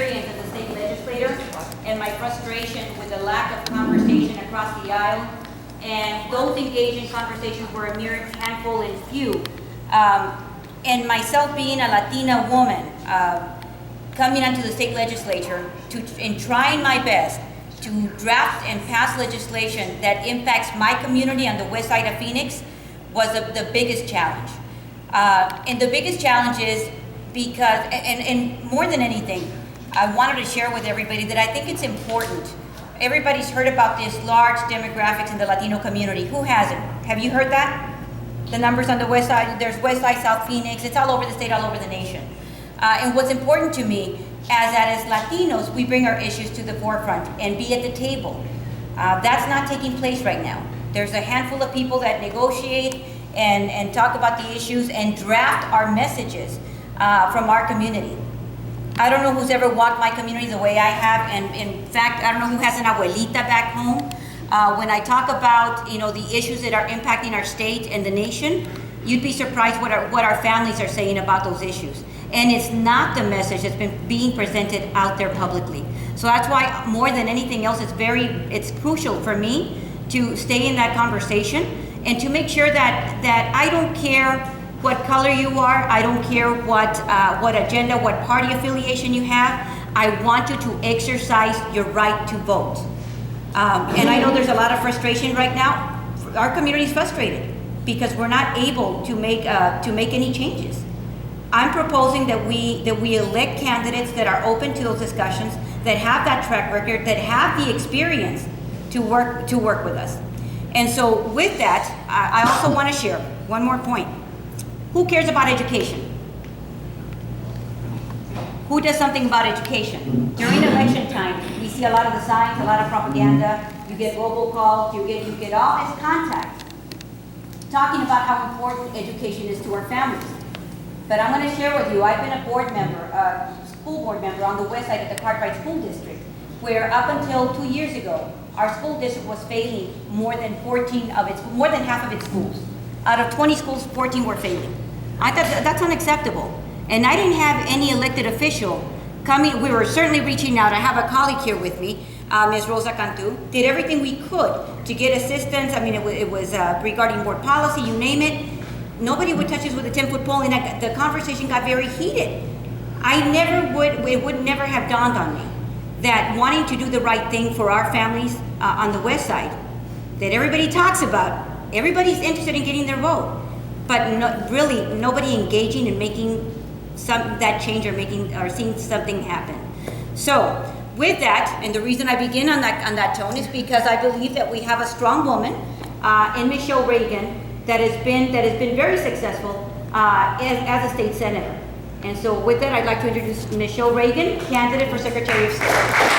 experience as a state legislator and my frustration with the lack of conversation across the aisle. And those engaged in conversations were a mere handful and few. And myself being a Latina woman, coming onto the state legislature and trying my best to draft and pass legislation that impacts my community on the west side of Phoenix was the biggest challenge. And the biggest challenge is because, and more than anything, I wanted to share with everybody that I think it's important. Everybody's heard about this large demographics in the Latino community. Who hasn't? Have you heard that? The numbers on the west side, there's west side, South Phoenix, it's all over the state, all over the nation. And what's important to me as Latinos, we bring our issues to the forefront and be at the table. That's not taking place right now. There's a handful of people that negotiate and talk about the issues and draft our messages from our community. I don't know who's ever walked my community the way I have, and in fact, I don't know who has an abuelita back home. When I talk about the issues that are impacting our state and the nation, you'd be surprised what our families are saying about those issues. And it's not the message that's been being presented out there publicly. So that's why, more than anything else, it's crucial for me to stay in that conversation and to make sure that I don't care what color you are, I don't care what agenda, what party affiliation you have. I want you to exercise your right to vote. And I know there's a lot of frustration right now. Our community is frustrated because we're not able to make any changes. I'm proposing that we elect candidates that are open to those discussions, that have that track record, that have the experience to work with us. And so with that, I also want to share one more point. Who cares about education? Who does something about education? During election time, we see a lot of the signs, a lot of propaganda. You get robocalls, you get all this contact talking about how important education is to our families. But I'm going to share with you, I've been a board member, school board member on the west side of the Cartwright School District, where up until 2 years ago, our school district was failing more than half of its schools. Out of 20 schools, 14 were failing. I thought that's unacceptable. And I didn't have any elected official coming. We were certainly reaching out. I have a colleague here with me, Ms. Rosa Cantu, did everything we could to get assistance. I mean, it was regarding board policy, you name it. Nobody would touch us with a 10-foot pole, and the conversation got very heated. It would never have dawned on me that wanting to do the right thing for our families on the west side, that everybody talks about, everybody's interested in getting their vote, but really nobody engaging in making that change or seeing something happen. So with that, and the reason I begin on that tone is because I believe that we have a strong woman in Michelle Reagan that has been very successful as a state senator. And so with that, I'd like to introduce Michelle Reagan, candidate for Secretary of State.